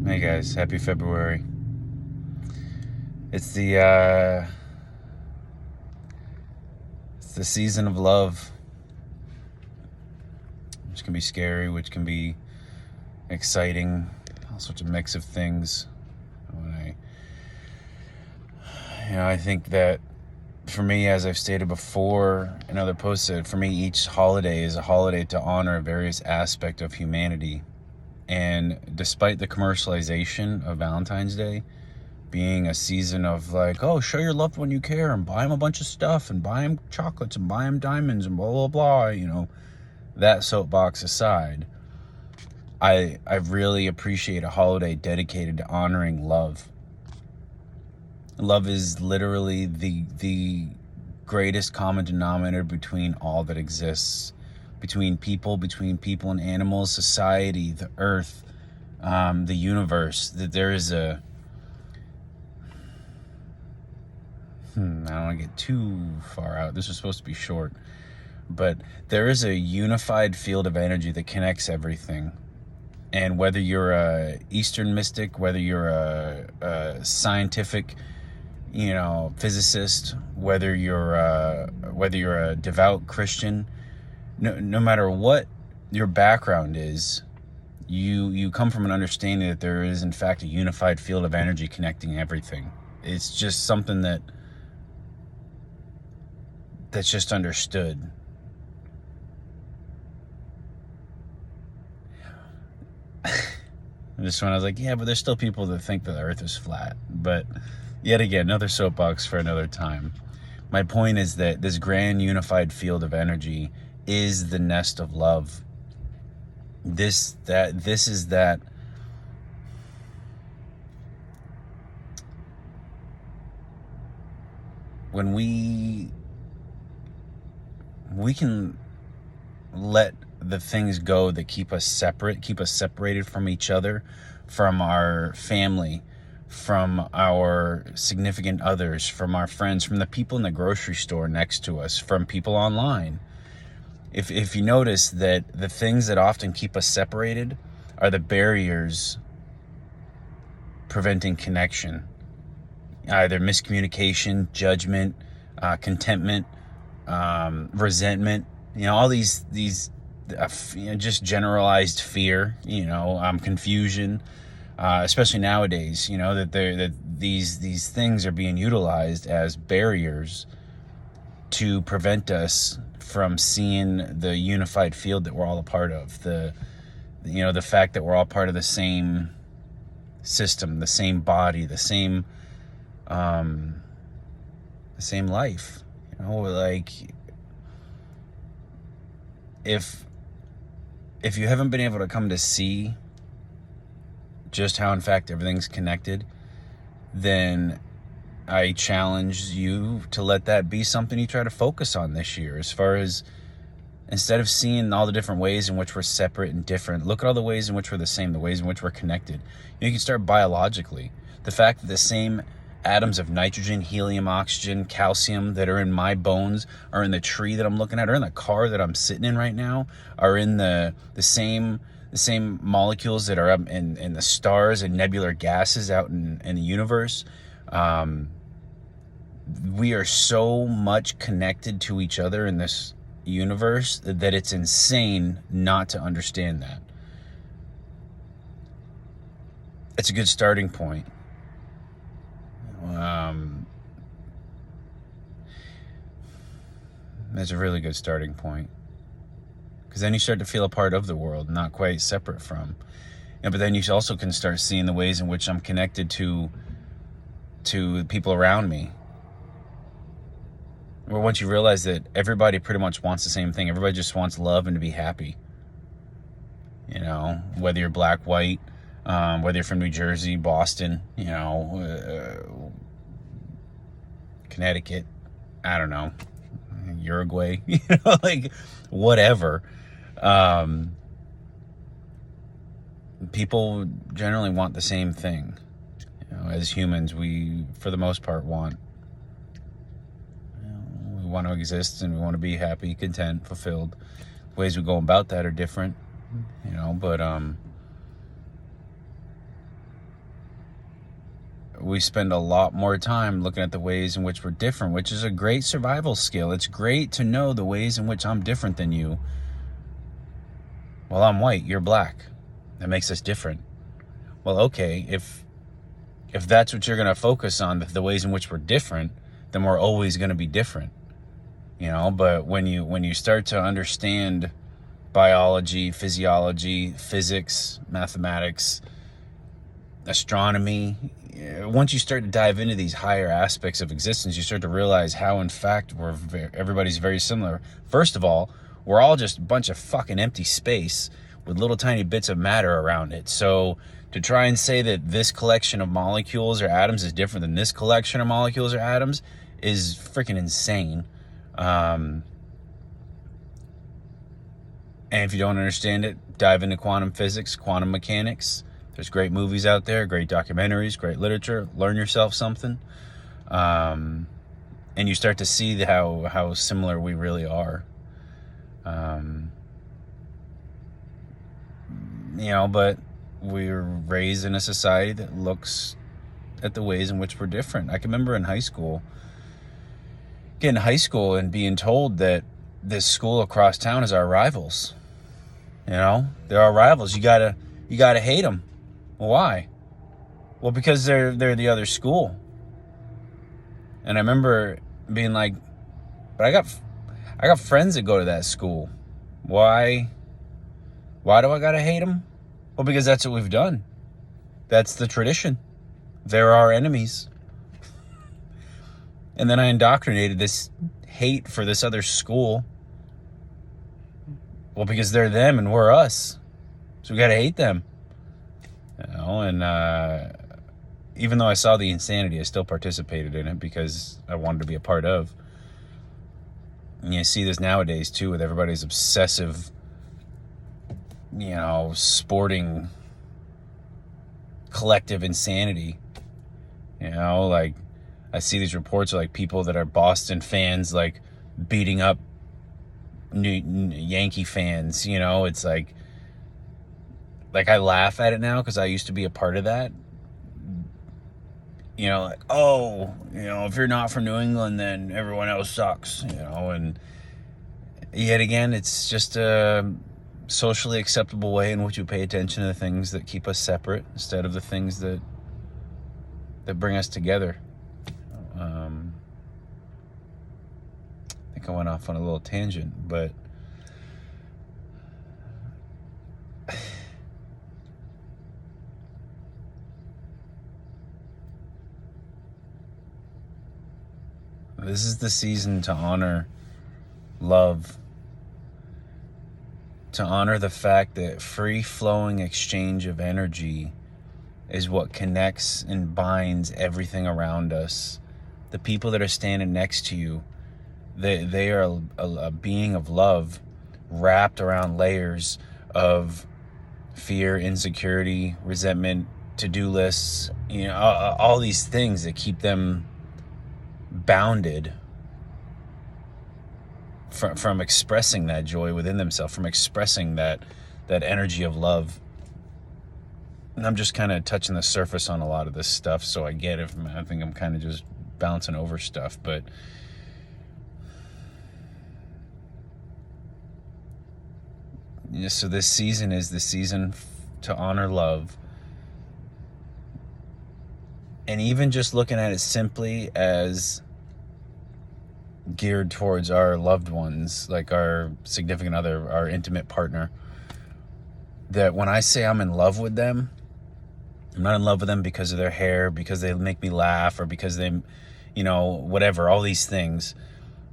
Hey guys, happy February. It's the it's the season of love, which can be scary, which can be exciting, all sorts of mix of things. When I think that for me, as I've stated before in other posts, that for me each holiday is a holiday to honor various aspects of humanity. And despite the commercialization of Valentine's Day being a season of like, oh, show your loved one you care and buy them a bunch of stuff and buy them chocolates and buy them diamonds and blah, blah, blah, that soapbox aside, I really appreciate a holiday dedicated to honoring love. Love is literally the greatest common denominator between all that exists, between people and animals, society, the earth, the universe. That there is a I don't want to get too far out. This was supposed to be short, but there is a unified field of energy that connects everything. And whether you're a Eastern mystic, whether you're a scientific, physicist, whether you're a devout Christian, no matter what your background is, you come from an understanding that there is in fact a unified field of energy connecting everything. It's just something that's just understood. Just when I was like, yeah, but there's still people that think that the earth is flat. But yet again, another soapbox for another time. My point is that this grand unified field of energy is the nest of love. This is that when we can let the things go that keep us separated from each other, from our family, from our significant others, from our friends, from the people in the grocery store next to us, from people online. If you notice that the things that often keep us separated are the barriers preventing connection, either miscommunication, judgment, contentment, resentment, all these just generalized fear, confusion, especially nowadays, that these things are being utilized as barriers to prevent us from seeing the unified field that we're all a part of, the fact that we're all part of the same system, the same body, the same life. Like if you haven't been able to come to see just how in fact everything's connected, then I challenge you to let that be something you try to focus on this year. As far as, instead of seeing all the different ways in which we're separate and different, look at all the ways in which we're the same, the ways in which we're connected. You can start biologically. The fact that the same atoms of nitrogen, helium, oxygen, calcium that are in my bones are in the tree that I'm looking at, or in the car that I'm sitting in right now, are in the same molecules that are up in the stars and nebular gases out in the universe. We are so much connected to each other in this universe that it's insane not to understand that. It's a good starting point. That's a really good starting point, because then you start to feel a part of the world, not quite separate from. But then you also can start seeing the ways in which I'm connected to people around me. Or once you realize that everybody pretty much wants the same thing, everybody just wants love and to be happy. Whether you're black, white, whether you're from New Jersey, Boston, Connecticut, I don't know, Uruguay, like whatever. People generally want the same thing. As humans, we, for the most part, want to exist, and we want to be happy, content, fulfilled. Ways we go about that are different, but we spend a lot more time looking at the ways in which we're different, which is a great survival skill. It's great to know the ways in which I'm different than you. Well, I'm white, you're black. That makes us different. Well, okay, if that's what you're going to focus on, the ways in which we're different, then we're always going to be different. But when you start to understand biology, physiology, physics, mathematics, astronomy, once you start to dive into these higher aspects of existence, you start to realize how, in fact, everybody's very similar. First of all, we're all just a bunch of fucking empty space with little tiny bits of matter around it. So to try and say that this collection of molecules or atoms is different than this collection of molecules or atoms is freaking insane. And if you don't understand it, dive into quantum physics, quantum mechanics. There's great movies out there, great documentaries, great literature. Learn yourself something. And you start to see how similar we really are. But we're raised in a society that looks at the ways in which we're different. I can remember in high school, getting to high school and being told that this school across town is our rivals. They're our rivals. You gotta hate them. Well, why? Well, because they're the other school. And I remember being like, but I got friends that go to that school. Why do I gotta hate them? Well, because that's what we've done. That's the tradition. They're our enemies. And then I indoctrinated this hate for this other school. Well, because they're them and we're us. So we gotta hate them. And even though I saw the insanity, I still participated in it because I wanted to be a part of. And you see this nowadays too with everybody's obsessive, sporting collective insanity. Like I see these reports of like people that are Boston fans like beating up Yankee fans. It's like I laugh at it now because I used to be a part of that. If you're not from New England, then everyone else sucks, and yet again, it's just a socially acceptable way in which we pay attention to the things that keep us separate instead of the things that bring us together. I think I went off on a little tangent, but this is the season to honor love, to honor the fact that free-flowing exchange of energy is what connects and binds everything around us. The people that are standing next to you, they are a being of love wrapped around layers of fear, insecurity, resentment, to-do lists, all these things that keep them bounded from expressing that joy within themselves, from expressing that energy of love. And I'm just kind of touching the surface on a lot of this stuff, so I get it. I think I'm kind of just bouncing over stuff, but so this season is the season to honor love. And even just looking at it simply as geared towards our loved ones, like our significant other, our intimate partner, that when I say I'm in love with them, I'm not in love with them because of their hair, because they make me laugh, or because they, whatever, all these things,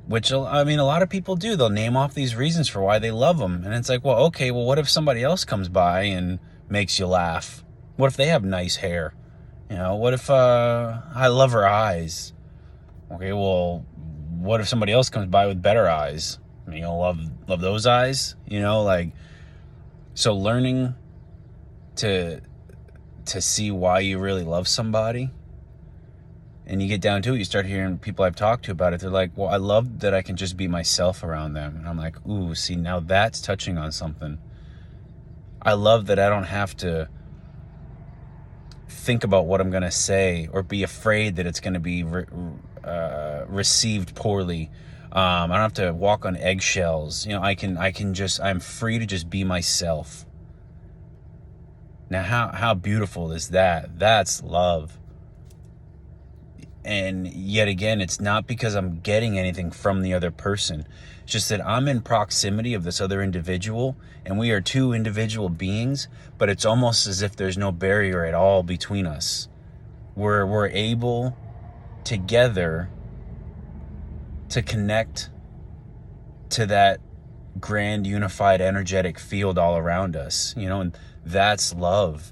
which, a lot of people do. They'll name off these reasons for why they love them. And it's like, well, okay, well, what if somebody else comes by and makes you laugh? What if they have nice hair? What if I love her eyes? Okay, well, what if somebody else comes by with better eyes? Love those eyes? So learning to see why you really love somebody, and you get down to it, you start hearing people I've talked to about it. They're like, well, I love that I can just be myself around them. And I'm like, ooh, see, now that's touching on something. I love that I don't have to think about what I'm going to say or be afraid that it's going to be received poorly. I don't have to walk on eggshells. You know, I'm free to just be myself. Now, how beautiful is that? That's love. And yet again, it's not because I'm getting anything from the other person. It's just that I'm in proximity of this other individual, and we are two individual beings, but it's almost as if there's no barrier at all between us. We're able together to connect to that grand unified energetic field all around us, you know, and that's love.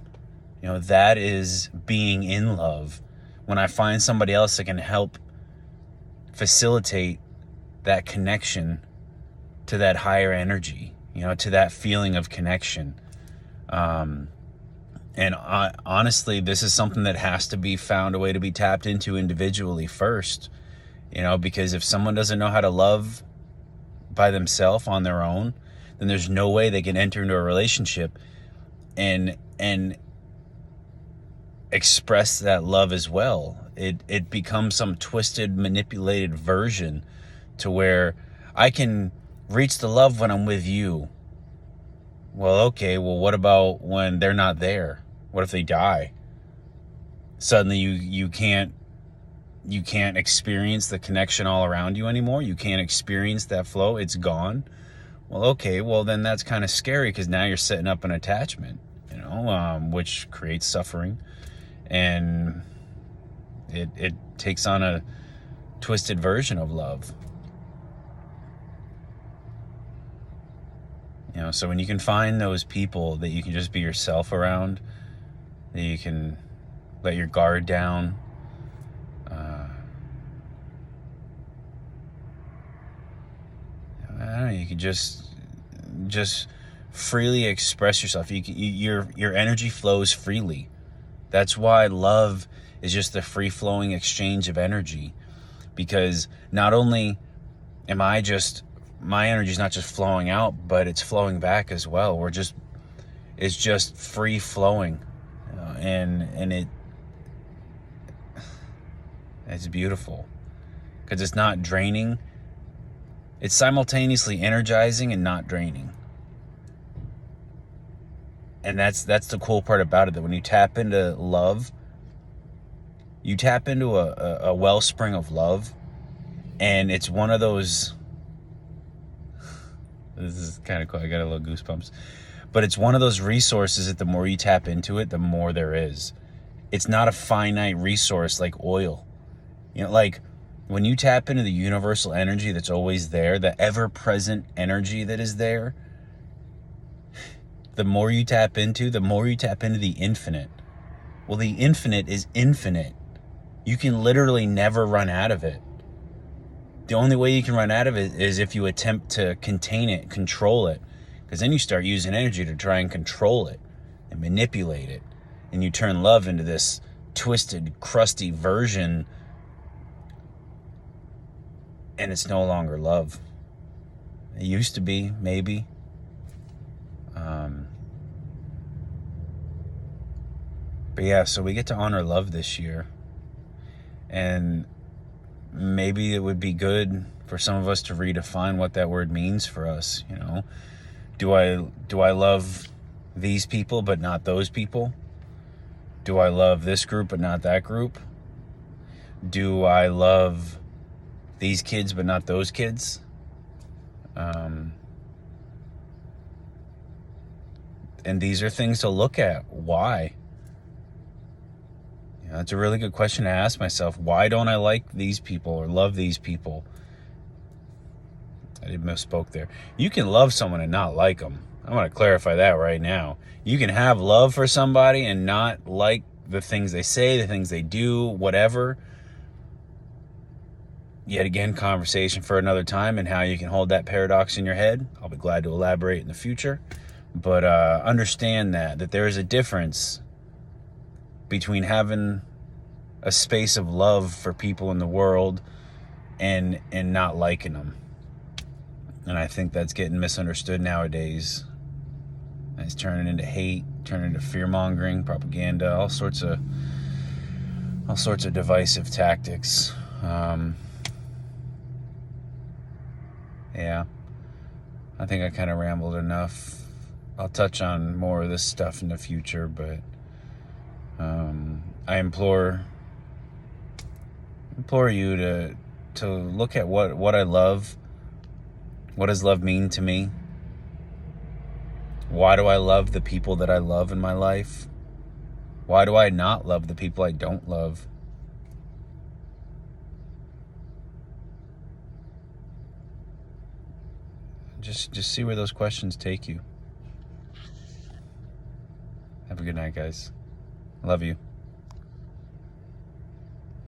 You know, that is being in love. When I find somebody else that can help facilitate that connection to that higher energy, you know, to that feeling of connection. Honestly, this is something that has to be found a way to be tapped into individually first, you know, because if someone doesn't know how to love by themselves on their own, then there's no way they can enter into a relationship and express that love as well. It becomes some twisted, manipulated version to where I can reach the love when I'm with you. Well, okay, well, what about when they're not there? What if they die? Suddenly you can't experience the connection all around you anymore. You can't experience that flow. It's gone. Well, okay, well, then that's kind of scary because now you're setting up an attachment, you know, which creates suffering. And it takes on a twisted version of love. You know, so when you can find those people that you can just be yourself around, that you can let your guard down, I don't know, you can just freely express yourself. Your energy flows freely. That's why love is just the free-flowing exchange of energy, because not only am my energy is not just flowing out, but it's flowing back as well. It's just free flowing, and it's beautiful because it's not draining. It's simultaneously energizing and not draining. And that's the cool part about it, that when you tap into love, you tap into a wellspring of love, and it's one of those, this is kind of cool, I got a little goosebumps, but it's one of those resources that the more you tap into it, the more there is. It's not a finite resource like oil. You know, like when you tap into the universal energy that's always there, the ever-present energy that is there, the more you tap into the infinite. Well, the infinite is infinite. You can literally never run out of it. The only way you can run out of it is if you attempt to contain it, control it, because then you start using energy to try and control it and manipulate it. And you turn love into this twisted, crusty version, and it's no longer love. It used to be, maybe. But yeah, so we get to honor love this year. And maybe it would be good for some of us to redefine what that word means for us, you know? Do I love these people but not those people? Do I love this group but not that group? Do I love these kids but not those kids? And these are things to look at. Why? You know, that's a really good question to ask myself. Why don't I like these people or love these people? I did misspoke there. You can love someone and not like them. I want to clarify that right now. You can have love for somebody and not like the things they say, the things they do, whatever. Yet again, conversation for another time, and how you can hold that paradox in your head. I'll be glad to elaborate in the future. But understand that there is a difference between having a space of love for people in the world and not liking them. And I think that's getting misunderstood nowadays. It's turning into hate, turn into fear-mongering, propaganda, all sorts of divisive tactics. Yeah, I think I kind of rambled enough. I'll touch on more of this stuff in the future, but I implore you to look at what I love. What does love mean to me? Why do I love the people that I love in my life? Why do I not love the people I don't love? Just see where those questions take you. Have a good night, guys. Love you.